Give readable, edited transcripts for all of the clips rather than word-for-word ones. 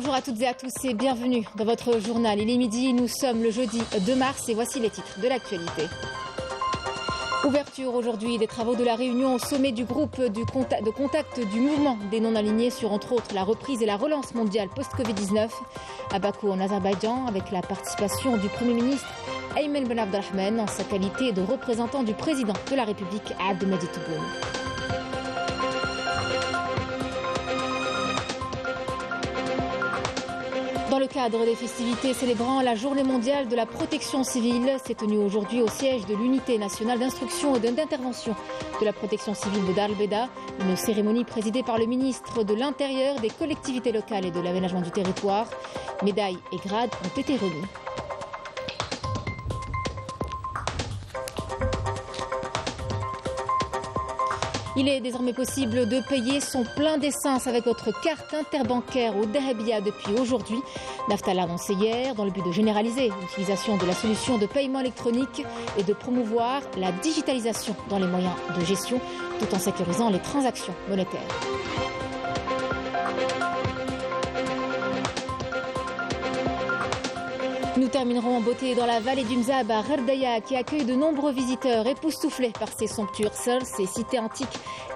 Bonjour à toutes et à tous et bienvenue dans votre journal. Il est midi, nous sommes le jeudi 2 mars et voici les titres de l'actualité. Ouverture aujourd'hui des travaux de la réunion au sommet du groupe de contact du mouvement des non-alignés sur entre autres la reprise et la relance mondiale post-Covid-19 à Bakou en Azerbaïdjan avec la participation du Premier ministre Ayman Ben Abdelrahman en sa qualité de représentant du président de la République Abdelmajid Tebboune. Dans le cadre des festivités célébrant la journée mondiale de la protection civile, s'est tenue aujourd'hui au siège de l'unité nationale d'instruction et d'intervention de la protection civile de Dar el Beida, une cérémonie présidée par le ministre de l'Intérieur, des collectivités locales et de l'aménagement du territoire. Médailles et grades ont été remis. Il est désormais possible de payer son plein d'essence avec votre carte interbancaire au Dahabia depuis aujourd'hui. Naftal l'a annoncé hier dans le but de généraliser l'utilisation de la solution de paiement électronique et de promouvoir la digitalisation dans les moyens de gestion tout en sécurisant les transactions monétaires. Nous terminerons en beauté dans la vallée du Mzab à Gherdaya qui accueille de nombreux visiteurs époustouflés par ses somptueux sols, ses cités antiques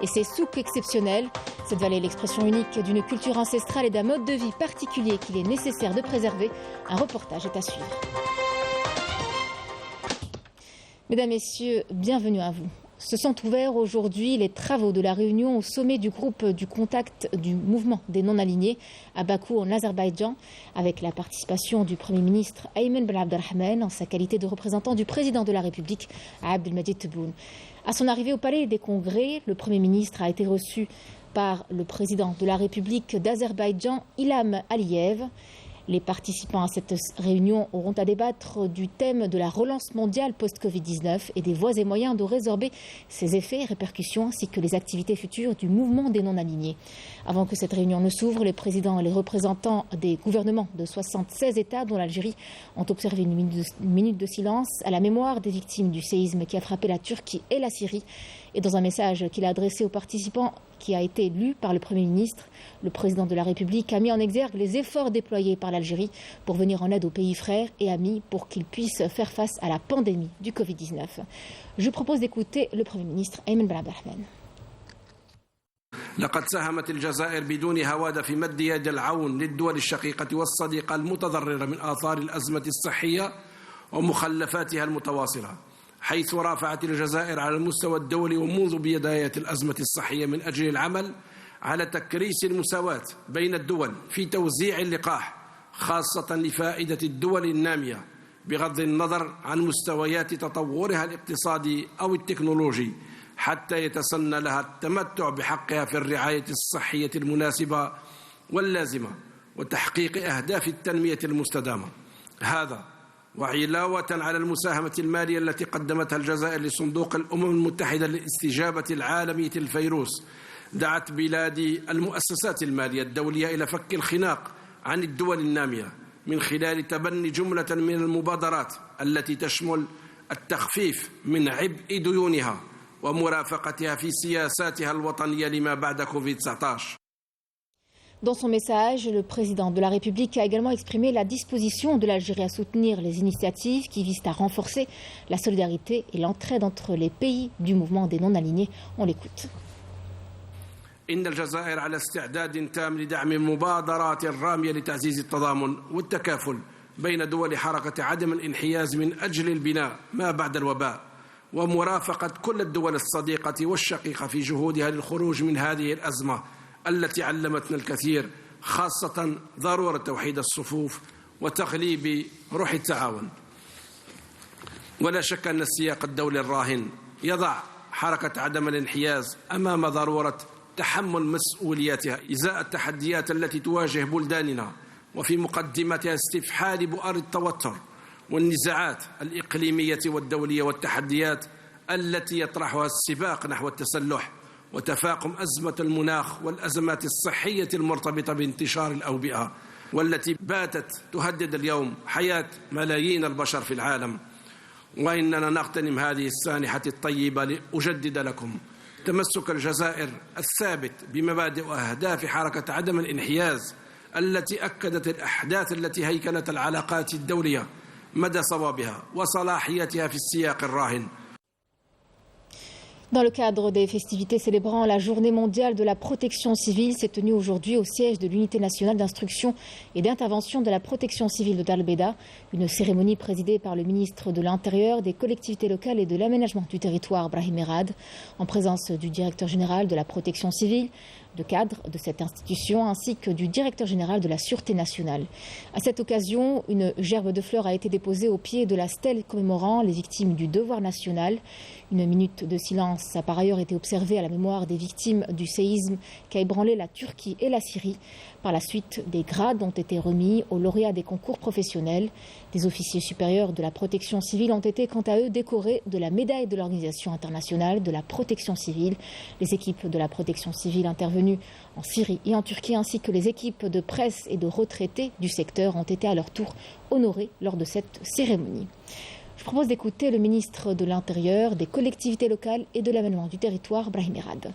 et ses souks exceptionnels. Cette vallée est l'expression unique d'une culture ancestrale et d'un mode de vie particulier qu'il est nécessaire de préserver. Un reportage est à suivre. Mesdames, Messieurs, bienvenue à vous. Se sont ouverts aujourd'hui les travaux de la réunion au sommet du groupe du contact du mouvement des non-alignés à Bakou en Azerbaïdjan avec la participation du Premier ministre Ayman Ben Abdelrahman en sa qualité de représentant du président de la République Abdelmajid Tebboune. À son arrivée au palais des congrès, le Premier ministre a été reçu par le président de la République d'Azerbaïdjan, Ilham Aliyev. Les participants à cette réunion auront à débattre du thème de la relance mondiale post-Covid-19 et des voies et moyens de résorber ses effets et répercussions ainsi que les activités futures du mouvement des non-alignés. Avant que cette réunion ne s'ouvre, les présidents et les représentants des gouvernements de 76 États, dont l'Algérie, ont observé une minute de silence à la mémoire des victimes du séisme qui a frappé la Turquie et la Syrie. Et dans un message qu'il a adressé aux participants, qui a été lu par le Premier ministre, le président de la République a mis en exergue les efforts déployés par l'Algérie pour venir en aide aux pays frères et amis pour qu'ils puissent faire face à la pandémie du Covid-19. Je propose d'écouter le Premier ministre Ayman Ben Abdelrahman. لقد ساهمت الجزائر بدون هوادة في مد يد العون للدول الشقيقة والصديقة المتضررة من آثار الأزمة الصحية ومخلفاتها المتواصلة، حيث رافعت الجزائر على المستوى الدولي ومنذ بداية الأزمة الصحية من أجل العمل على تكريس المساواة بين الدول في توزيع اللقاح خاصة لفائدة الدول النامية بغض النظر عن مستويات تطورها الاقتصادي أو التكنولوجي حتى يتسنى لها التمتع بحقها في الرعاية الصحية المناسبة واللازمة وتحقيق أهداف التنمية المستدامة. هذا وعلاوة على المساهمة المالية التي قدمتها الجزائر لصندوق الأمم المتحدة للاستجابة العالمية الفيروس، دعت بلادي المؤسسات المالية الدولية إلى فك الخناق عن الدول النامية من خلال تبني جملة من المبادرات التي تشمل التخفيف من عبء ديونها ومرافقتها في سياساتها الوطنية لما بعد كوفيد-19. Dans son message, le président de la République a également exprimé la disposition de l'Algérie à soutenir les initiatives qui visent à renforcer la solidarité et l'entraide entre les pays du mouvement des non-alignés. On l'écoute. إن الجزائر على استعداد تام لدعم المبادرات الرامية لتعزيز التضامن والتكافل بين دول حركة عدم الانحياز من أجل البناء ما بعد الوباء ومرافقة كل الدول الصديقة والشقيقة في جهودها للخروج من هذه الأزمة التي علمتنا الكثير، خاصة ضرورة توحيد الصفوف وتغليب روح التعاون. ولا شك أن السياق الدولي الراهن يضع حركة عدم الانحياز أمام ضرورة تحمل مسؤولياتها إزاء التحديات التي تواجه بلداننا وفي مقدمتها استفحال بؤر التوتر والنزاعات الإقليمية والدولية والتحديات التي يطرحها السباق نحو التسلح وتفاقم أزمة المناخ والأزمات الصحية المرتبطة بانتشار الأوبئة والتي باتت تهدد اليوم حياة ملايين البشر في العالم. وإننا نغتنم هذه السانحة الطيبة لأجدد لكم تمسك الجزائر الثابت بمبادئ وأهداف حركة عدم الانحياز التي أكدت الأحداث التي هيكلت العلاقات الدولية مدى صوابها وصلاحيتها في السياق الراهن. Dans le cadre des festivités célébrant la Journée mondiale de la protection civile, s'est tenue aujourd'hui au siège de l'Unité nationale d'instruction et d'intervention de la protection civile de Dal-Beda, une cérémonie présidée par le ministre de l'Intérieur, des collectivités locales et de l'aménagement du territoire, Brahim Merad, en présence du directeur général de la protection civile, de cadres de cette institution ainsi que du directeur général de la Sûreté nationale. À cette occasion, une gerbe de fleurs a été déposée au pied de la stèle commémorant les victimes du devoir national. Une minute de silence a par ailleurs été observée à la mémoire des victimes du séisme qui a ébranlé la Turquie et la Syrie. Par la suite, des grades ont été remis aux lauréats des concours professionnels. Des officiers supérieurs de la protection civile ont été quant à eux décorés de la médaille de l'Organisation internationale de la protection civile. Les équipes de la protection civile intervenues en Syrie et en Turquie ainsi que les équipes de presse et de retraités du secteur ont été à leur tour honorées lors de cette cérémonie. Je propose d'écouter le ministre de l'Intérieur, des collectivités locales et de l'aménagement du territoire, Brahim Merad.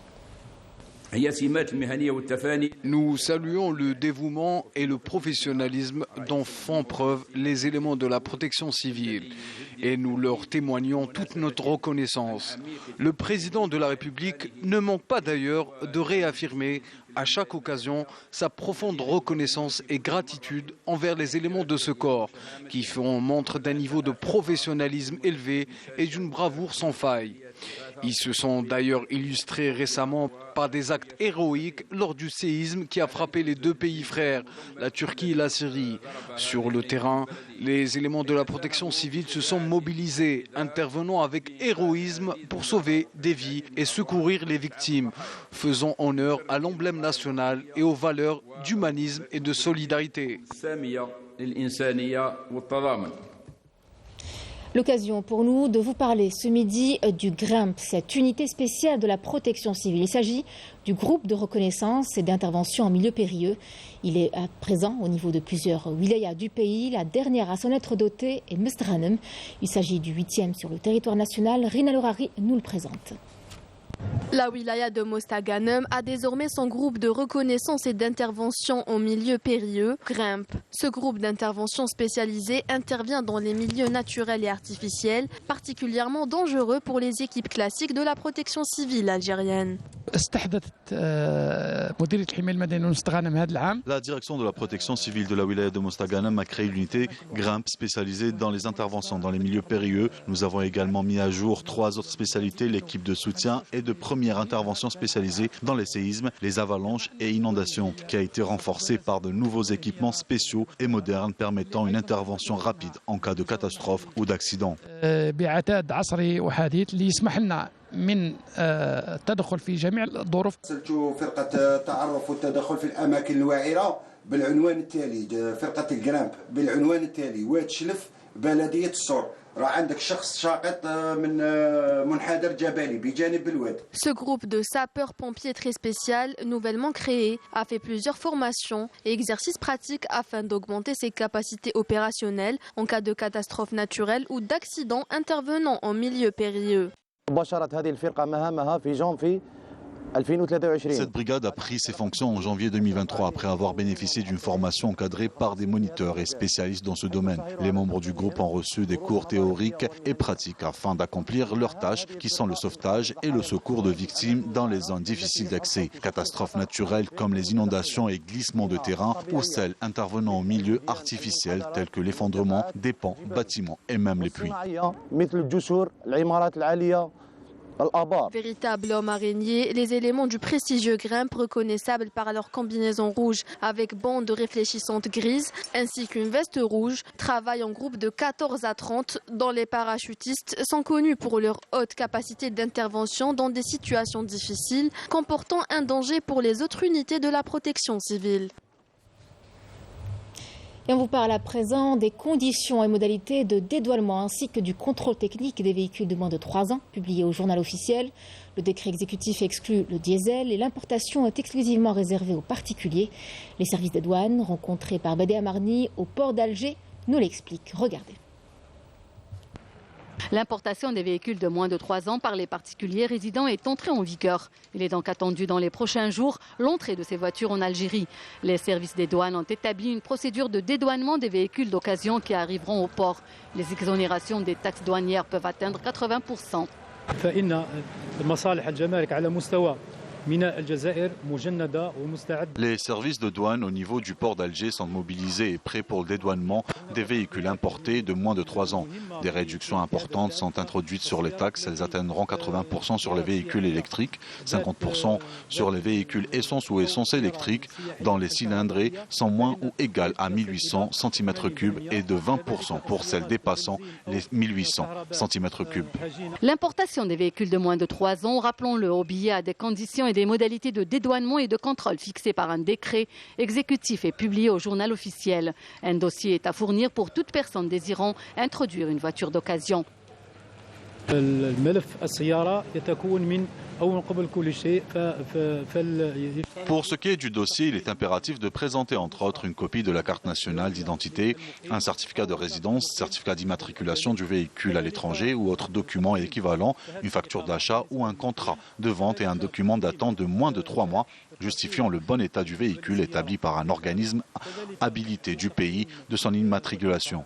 Nous saluons le dévouement et le professionnalisme dont font preuve les éléments de la protection civile et nous leur témoignons toute notre reconnaissance. Le président de la République ne manque pas d'ailleurs de réaffirmer à chaque occasion sa profonde reconnaissance et gratitude envers les éléments de ce corps qui font montre d'un niveau de professionnalisme élevé et d'une bravoure sans faille. Ils se sont d'ailleurs illustrés récemment par des actes héroïques lors du séisme qui a frappé les deux pays frères, la Turquie et la Syrie. Sur le terrain, les éléments de la protection civile se sont mobilisés, intervenant avec héroïsme pour sauver des vies et secourir les victimes, faisant honneur à l'emblème national et aux valeurs d'humanisme et de solidarité. L'occasion pour nous de vous parler ce midi du GRIMP, cette unité spéciale de la protection civile. Il s'agit du groupe de reconnaissance et d'intervention en milieu périlleux. Il est présent au niveau de plusieurs wilayas du pays. La dernière à s'en être dotée est Mestghanem. Il s'agit du 8e sur le territoire national. Rina Lorari nous le présente. La wilaya de Mostaganem a désormais son groupe de reconnaissance et d'intervention en milieu périlleux, GRIMP. Ce groupe d'intervention spécialisé intervient dans les milieux naturels et artificiels, particulièrement dangereux pour les équipes classiques de la protection civile algérienne. La direction de la protection civile de la wilaya de Mostaganem a créé l'unité GRIMP spécialisée dans les interventions dans les milieux périlleux. Nous avons également mis à jour 3 autres spécialités, l'équipe de soutien et de première intervention spécialisée dans les séismes, les avalanches et inondations, qui a été renforcée par de nouveaux équipements spéciaux et modernes permettant une intervention rapide en cas de catastrophe ou d'accident. من التدخل في جميع الظروف. فرقة تعرف والتدخل في الأماكن الوعرة بالعنوان التالي، فرقة الجرامب بالعنوان التالي: واد شلف بلدية الصور. Ce groupe de sapeurs-pompiers très spécial, nouvellement créé, a fait plusieurs formations et exercices pratiques afin d'augmenter ses capacités opérationnelles en cas de catastrophe naturelle ou d'accident intervenant en milieu périlleux. Cette brigade a pris ses fonctions en janvier 2023 après avoir bénéficié d'une formation encadrée par des moniteurs et spécialistes dans ce domaine. Les membres du groupe ont reçu des cours théoriques et pratiques afin d'accomplir leurs tâches qui sont le sauvetage et le secours de victimes dans les zones difficiles d'accès. Catastrophes naturelles comme les inondations et glissements de terrain ou celles intervenant au milieu artificiel tels que l'effondrement des ponts, bâtiments et même les puits. Véritable homme araignée, les éléments du prestigieux GRIMP, reconnaissables par leur combinaison rouge avec bandes réfléchissantes grises ainsi qu'une veste rouge, travaillent en groupe de 14 à 30 dont les parachutistes sont connus pour leur haute capacité d'intervention dans des situations difficiles comportant un danger pour les autres unités de la protection civile. Et on vous parle à présent des conditions et modalités de dédouanement ainsi que du contrôle technique des véhicules de moins de 3 ans, publié au journal officiel. Le décret exécutif exclut le diesel et l'importation est exclusivement réservée aux particuliers. Les services des douanes rencontrés par Badea Marni au port d'Alger nous l'expliquent. Regardez. L'importation des véhicules de moins de 3 ans par les particuliers résidents est entrée en vigueur. Il est donc attendu dans les prochains jours l'entrée de ces voitures en Algérie. Les services des douanes ont établi une procédure de dédouanement des véhicules d'occasion qui arriveront au port. Les exonérations des taxes douanières peuvent atteindre 80%. Les services de douane au niveau du port d'Alger sont mobilisés et prêts pour le dédouanement des véhicules importés de moins de 3 ans. Des réductions importantes sont introduites sur les taxes. Elles atteindront 80% sur les véhicules électriques, 50% sur les véhicules essence ou essence électrique, dans les cylindrés sont moins ou égal à 1800 cm3 et de 20% pour celles dépassant les 1800 cm3. L'importation des véhicules de moins de 3 ans, rappelons-le, obéit à des conditions et des modalités de dédouanement et de contrôle fixées par un décret exécutif et publié au journal officiel. Un dossier est à fournir pour toute personne désirant introduire une voiture d'occasion. Pour ce qui est du dossier, il est impératif de présenter entre autres une copie de la carte nationale d'identité, un certificat de résidence, certificat d'immatriculation du véhicule à l'étranger ou autre document équivalent, une facture d'achat ou un contrat de vente et un document datant de moins de 3 mois justifiant le bon état du véhicule établi par un organisme habilité du pays de son immatriculation.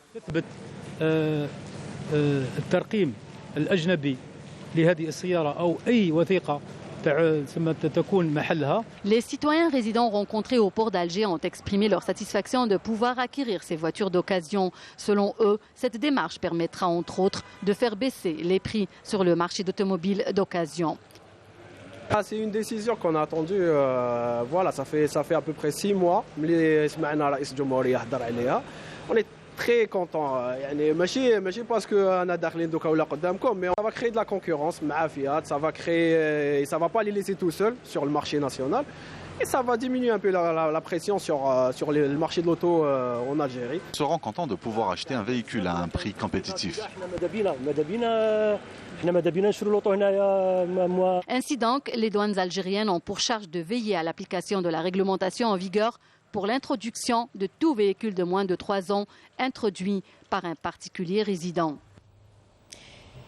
Les citoyens résidents rencontrés au port d'Alger ont exprimé leur satisfaction de pouvoir acquérir ces voitures d'occasion. Selon eux, cette démarche permettra entre autres de faire baisser les prix sur le marché d'automobiles d'occasion. C'est une décision qu'on a attendue, voilà, ça fait à peu près 6 mois. On est très content, ماشي parce que انا داخلين دوكا ولا قدامكم, mais on va créer de la concurrence مع Fiat, ça va pas les laisser tout seuls sur le marché national et ça va diminuer un peu la pression sur le marché de l'auto en Algérie. Ils seront contents de pouvoir acheter un véhicule à un prix compétitif. Ainsi donc, les douanes algériennes ont pour charge de veiller à l'application de la réglementation en vigueur pour l'introduction de tout véhicule de moins de 3 ans introduit par un particulier résident.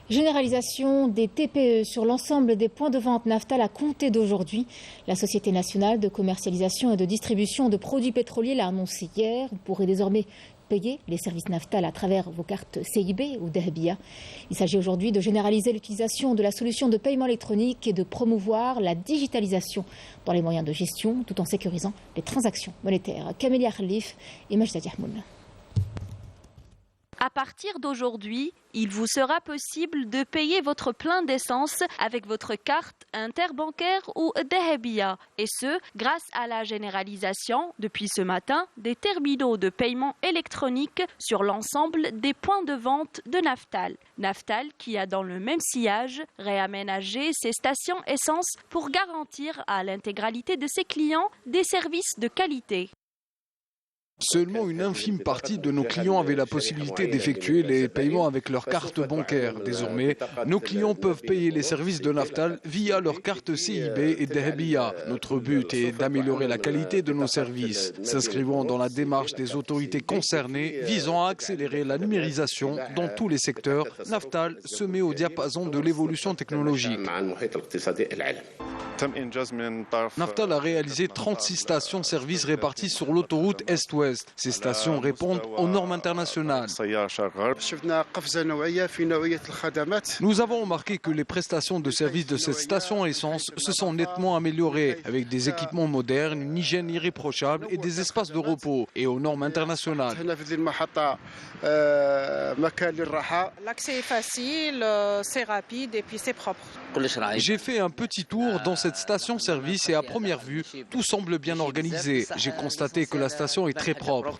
Généralisation des TPE sur l'ensemble des points de vente Naftal à compter d'aujourd'hui. La Société nationale de commercialisation et de distribution de produits pétroliers l'a annoncé hier. Vous pourrez désormais payer les services Naftal à travers vos cartes CIB ou Dahabia. Il s'agit aujourd'hui de généraliser l'utilisation de la solution de paiement électronique et de promouvoir la digitalisation dans les moyens de gestion tout en sécurisant les transactions monétaires. Camélia Khalif et Majda Diahmoun. À partir d'aujourd'hui, il vous sera possible de payer votre plein d'essence avec votre carte interbancaire ou Dahabia. Et ce, grâce à la généralisation, depuis ce matin, des terminaux de paiement électronique sur l'ensemble des points de vente de Naftal. Naftal qui a dans le même sillage réaménagé ses stations essence pour garantir à l'intégralité de ses clients des services de qualité. Seulement une infime partie de nos clients avaient la possibilité d'effectuer les paiements avec leur carte bancaire. Désormais, nos clients peuvent payer les services de Naftal via leur carte CIB et Dahabia. Notre but est d'améliorer la qualité de nos services, s'inscrivant dans la démarche des autorités concernées visant à accélérer la numérisation dans tous les secteurs. Naftal se met au diapason de l'évolution technologique. Naftal a réalisé 36 stations-service réparties sur l'autoroute Est-Ouest. Ces stations répondent aux normes internationales. Nous avons remarqué que les prestations de service de cette station à essence se sont nettement améliorées, avec des équipements modernes, une hygiène irréprochable et des espaces de repos, et aux normes internationales. L'accès est facile, c'est rapide et puis c'est propre. J'ai fait un petit tour dans cette station-service et à première vue, tout semble bien organisé. J'ai constaté que la station est très propre.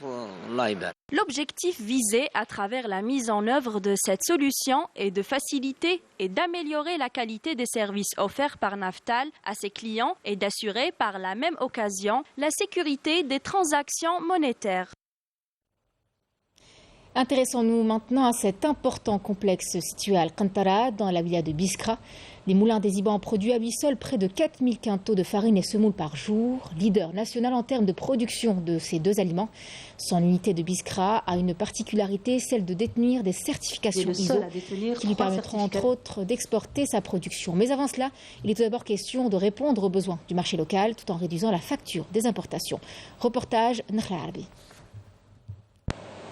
L'objectif visé à travers la mise en œuvre de cette solution est de faciliter et d'améliorer la qualité des services offerts par Naftal à ses clients et d'assurer par la même occasion la sécurité des transactions monétaires. Intéressons-nous maintenant à cet important complexe situé à Al-Qantara, dans la wilaya de Biskra. Les moulins des Ibans produisent à lui seul près de 4000 quintaux de farine et semoule par jour. Leader national en termes de production de ces deux aliments, son unité de Biskra a une particularité, celle de détenir des certifications ISO qui lui permettront entre autres d'exporter sa production. Mais avant cela, il est tout d'abord question de répondre aux besoins du marché local tout en réduisant la facture des importations. Reportage Nakhla Arabi.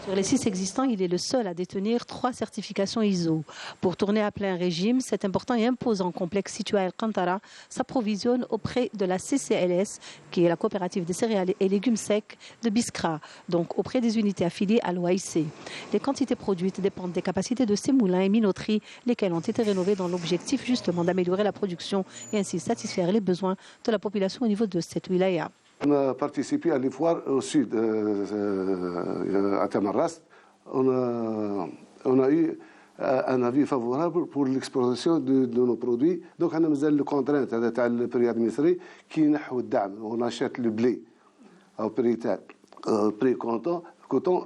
Sur les 6 existants, il est le seul à détenir 3 certifications ISO. Pour tourner à plein régime, cet important et imposant complexe situé à Al-Qantara s'approvisionne auprès de la CCLS, qui est la coopérative des céréales et légumes secs de Biskra, donc auprès des unités affiliées à l'OAIC. Les quantités produites dépendent des capacités de ces moulins et minoteries, lesquels ont été rénovés dans l'objectif justement d'améliorer la production et ainsi satisfaire les besoins de la population au niveau de cette wilaya. On a participé à l'effort au sud, à Tamarrast. On a eu un avis favorable pour l'exportation de nos produits. Donc, on a mis le contrainte à le prix administré qui est on achète le blé au prix comptant.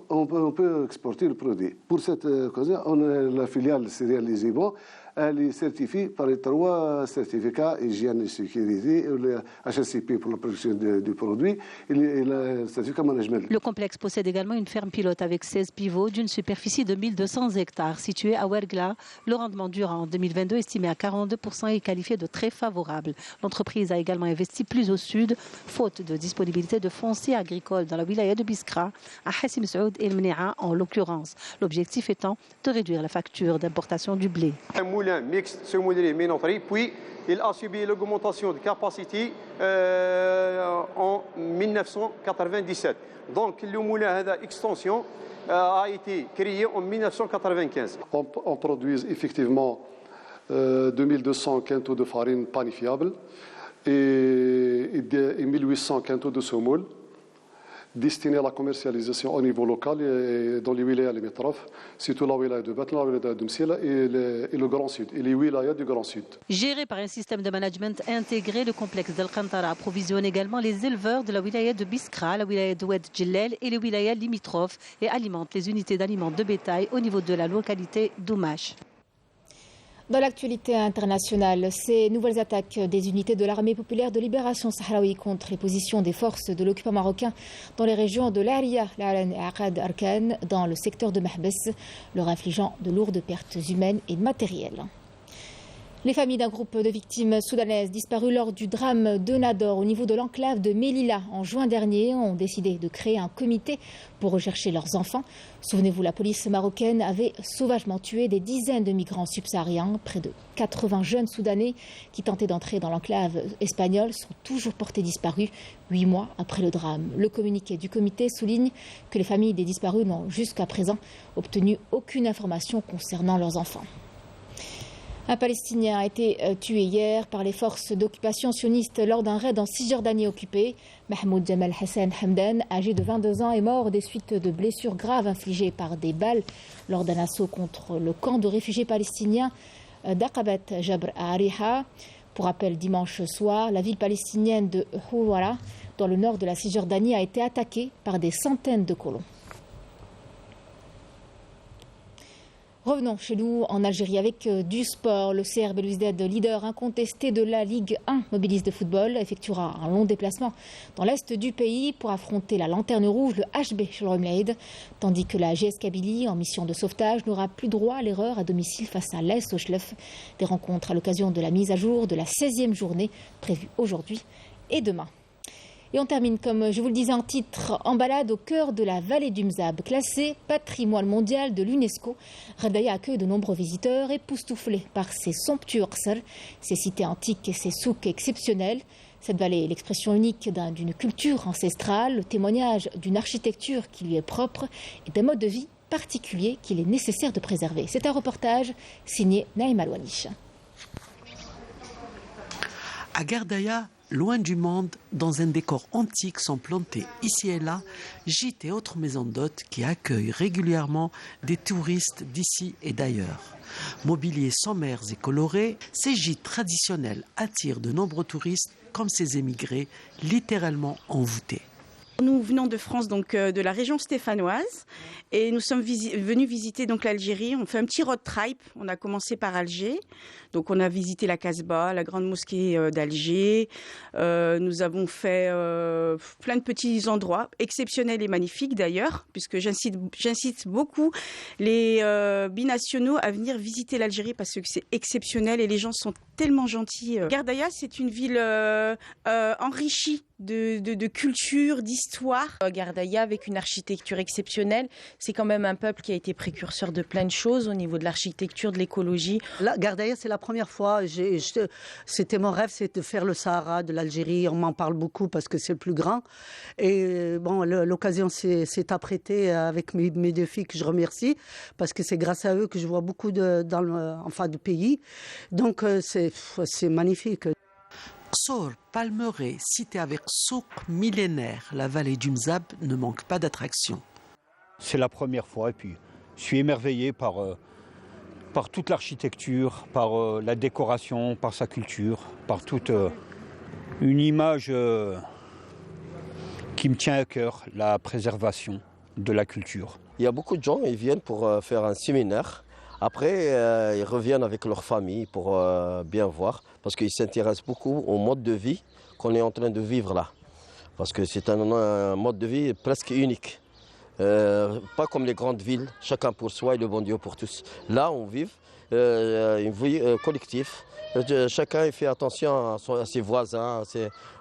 On peut exporter le produit. Pour cette cause, on a la filiale céréales Les Ibans. Elle est certifiée par les 3 certificats hygiène et sécurité, le HACCP pour la production du produit et le certificat management. Le complexe possède également une ferme pilote avec 16 pivots d'une superficie de 1200 hectares située à Ouergla. Le rendement durant en 2022 estimé à 42% est qualifié de très favorable. L'entreprise a également investi plus au sud, faute de disponibilité de foncier agricole dans la wilaya de Biskra, à Hassim Saoud et Mnéa en l'occurrence. L'objectif étant de réduire la facture d'importation du blé. Moulin mixte, semolerie, minoterie, puis il a subi l'augmentation de capacité en 1997. Donc le moulin d'extension a été créé en 1995. On produit effectivement 2200 quintaux de farine panifiable et 1800 quintaux de semoule destiné à la commercialisation au niveau local et dans les wilayas limitrophes, surtout la wilaya de Batna, la wilaya de Msila et le Grand Sud, et les wilayas du Grand Sud. Géré par un système de management intégré, le complexe d'Al-Qantara approvisionne également les éleveurs de la wilaya de Biskra, la wilaya de Oued Djellel et les wilayas limitrophes et alimente les unités d'aliments de bétail au niveau de la localité d'Oumache. Dans l'actualité internationale, ces nouvelles attaques des unités de l'armée populaire de libération sahraoui contre les positions des forces de l'occupant marocain dans les régions de l'Aria, l'Alan et Aqad Arkan, dans le secteur de Mahbes, leur infligeant de lourdes pertes humaines et matérielles. Les familles d'un groupe de victimes soudanaises disparues lors du drame de Nador au niveau de l'enclave de Melilla en juin dernier ont décidé de créer un comité pour rechercher leurs enfants. Souvenez-vous, la police marocaine avait sauvagement tué des dizaines de migrants subsahariens. Près de 80 jeunes Soudanais qui tentaient d'entrer dans l'enclave espagnole sont toujours portés disparus 8 mois après le drame. Le communiqué du comité souligne que les familles des disparus n'ont jusqu'à présent obtenu aucune information concernant leurs enfants. Un Palestinien a été tué hier par les forces d'occupation sionistes lors d'un raid en Cisjordanie occupée. Mahmoud Jamal Hassan Hamdan, âgé de 22 ans, est mort des suites de blessures graves infligées par des balles lors d'un assaut contre le camp de réfugiés palestiniens d'Aqabat Jabr à Ariha. Pour rappel, dimanche soir, la ville palestinienne de Houara, dans le nord de la Cisjordanie, a été attaquée par des centaines de colons. Revenons chez nous en Algérie avec du sport. Le CR Belouizdad, leader incontesté de la Ligue 1 mobiliste de football, effectuera un long déplacement dans l'est du pays pour affronter la lanterne rouge, le HB Sholromleid, tandis que la GS Kabylie, en mission de sauvetage, n'aura plus droit à l'erreur à domicile face à l'AS Ochlef. Des rencontres à l'occasion de la mise à jour de la 16e journée prévue aujourd'hui et demain. Et on termine, comme je vous le disais en titre, en balade au cœur de la vallée du Mzab, classée patrimoine mondial de l'UNESCO. Radaya accueille de nombreux visiteurs époustouflés par ses somptueux qsar, ses cités antiques et ses souks exceptionnels. Cette vallée est l'expression unique d'une culture ancestrale, le témoignage d'une architecture qui lui est propre et d'un mode de vie particulier qu'il est nécessaire de préserver. C'est un reportage signé Naïm Alouaniche. À Gardaya, loin du monde, dans un décor antique sont plantés ici et là gîtes et autres maisons d'hôtes qui accueillent régulièrement des touristes d'ici et d'ailleurs. Mobiliers sommaires et colorés, ces gîtes traditionnels attirent de nombreux touristes comme ces émigrés littéralement envoûtés. Nous venons de France, donc de la région stéphanoise, et nous sommes venus visiter donc l'Algérie. On fait un petit road trip. On a commencé par Alger, donc on a visité la Casbah, la grande mosquée d'Alger. Nous avons fait plein de petits endroits exceptionnels et magnifiques d'ailleurs, puisque j'incite beaucoup les binationaux à venir visiter l'Algérie parce que c'est exceptionnel et les gens sont tellement gentils. Gardaïa, c'est une ville enrichie de culture, d'histoire. Gardaïa, avec une architecture exceptionnelle, c'est quand même un peuple qui a été précurseur de plein de choses au niveau de l'architecture, de l'écologie. Là, Gardaïa, c'est la première fois. C'était mon rêve, c'est de faire le Sahara de l'Algérie. On m'en parle beaucoup parce que c'est le plus grand. Et bon, l'occasion s'est apprêtée avec mes deux filles que je remercie parce que c'est grâce à eux que je vois beaucoup de pays. Donc c'est magnifique. Ksor, Palmeraie, cité avec souk millénaire, la vallée du Mzab ne manque pas d'attractions. C'est la première fois et puis je suis émerveillé par toute l'architecture, par la décoration, par sa culture, par toute une image qui me tient à cœur, la préservation de la culture. Il y a beaucoup de gens qui viennent pour faire un séminaire. Après, ils reviennent avec leur famille pour bien voir, parce qu'ils s'intéressent beaucoup au mode de vie qu'on est en train de vivre là. Parce que c'est un mode de vie presque unique. Pas comme les grandes villes, chacun pour soi et le bon Dieu pour tous. Là, on vit une vie collective. Chacun fait attention à ses voisins,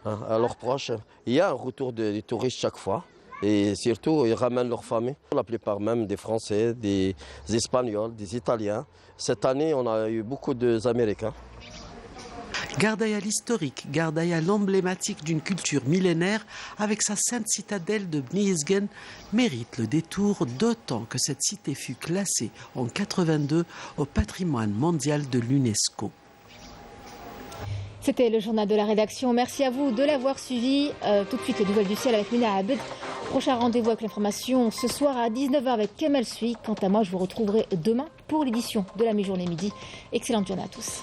à leurs proches. Il y a un retour des touristes chaque fois. Et surtout, ils ramènent leur famille. La plupart même des Français, des Espagnols, des Italiens. Cette année, on a eu beaucoup d'Américains. Gardaïa l'historique, Gardaïa l'emblématique d'une culture millénaire avec sa sainte citadelle de Bni Yezgen mérite le détour, d'autant que cette cité fut classée en 1982 au patrimoine mondial de l'UNESCO. C'était le journal de la rédaction. Merci à vous de l'avoir suivi. Tout de suite, les nouvelles du ciel avec Mina Abed. Prochain rendez-vous avec l'information ce soir à 19h avec Kamel Sui. Quant à moi, je vous retrouverai demain pour l'édition de la mi-journée midi. Excellente journée à tous.